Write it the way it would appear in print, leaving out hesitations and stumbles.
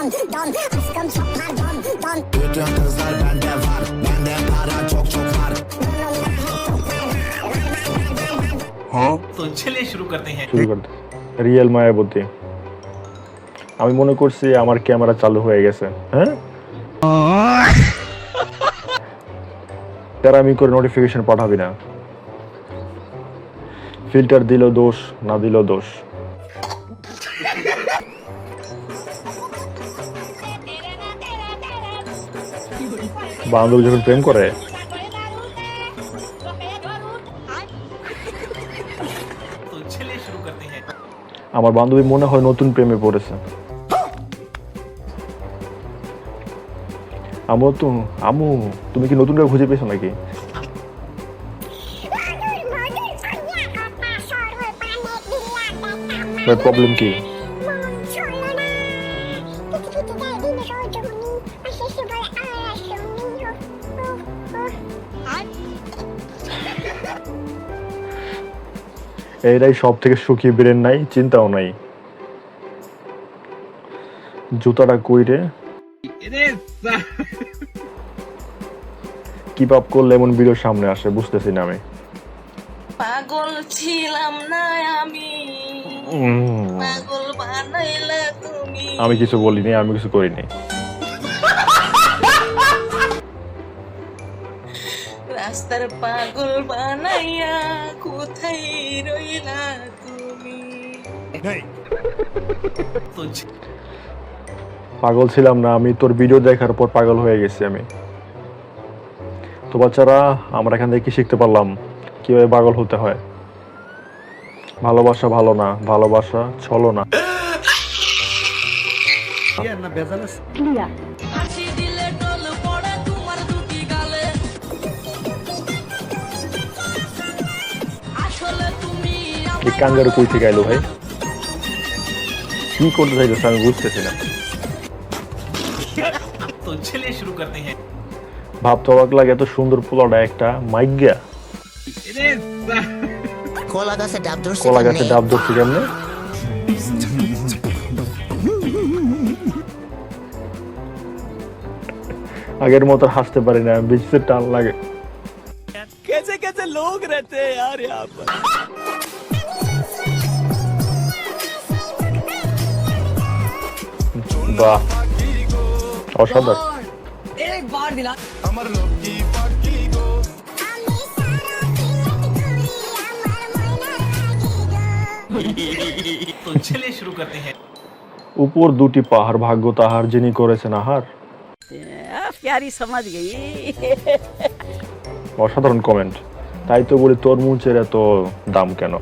don don aşkım çok pardon don. Bütün kızlar bende var, bende para çok var. हाँ तो चलिए शुरू करते हैं। রিয়েল মায়াবতী। আমি মনে করছি আমার ক্যামেরা চালু হয়ে গেছে। হ্যাঁ, তারা আমি করে নোটিফিকেশন পাঠাবি না। ফিল্টার দিল দোষ, না দিল দোষ। বান্ধবী যখন প্রেম করে तो चलिए शुरू करते हैं। আমার বান্ধবী মনে হয় নতুন প্রেমে পড়েছে। আমু তুমি কি নতুন করে খুঁজে পেয়েছো নাকি? প্রবলেম কি? এরাই সব থেকে সুখী, ব্রেন নাই, চিন্তাও নাই। জুতাটা কইরে কি পাপ করলে এমন ভিডিও সামনে আসে বুঝতেছি না আমি। পাগল ছিলাম না আমি, পাগল বানাইলা তুমি। আমি কিছু বলিনি, আমি কিছু করিনি। রাস্তার পাগল বানাইয়া কোথায় রইলা তুমি? तो পাগল ছিলাম না আমি, তোর ভিডিও দেখার পর পাগল হয়ে গেছি আমি। তো বাচ্চারা, আমরা এখান থেকে কি শিখতে পারলাম কিভাবে পাগল হতে হয়? ভালোবাসা ভালো না, ভালোবাসা ছলো না। হাসি দিলে ডোল পড়ে তোমার দুটি গালে, আসলে তুমি এই কাঙ্গারু কই থেকে আইলো ভাই? কি করতে চাইতেছে আমি বুঝতেছি না। तो चलिए शुरू करते हैं। ভাবতে অবাক লাগে, এত সুন্দর পোলাটা একটা মাইগ্যা। কলা গাছে ডাব ধরছে কলা গাছে ডাব ধরছে কেমনে? আগের মতো হাসতে পারি না, বেশি টান লাগে। कैसे कैसे लोग रहते हैं यार यहाँ पर। বাহ, অসাধারণ। तो चलिए शुरू करते हैं। উপর দুটি পাহাড়, ভাগ্য তাহার যিনি করেছেন আহার। प्यारी समझ गई। অসাধারণ কমেন্ট। তাই তো বলি তরমুজের এত দাম কেন?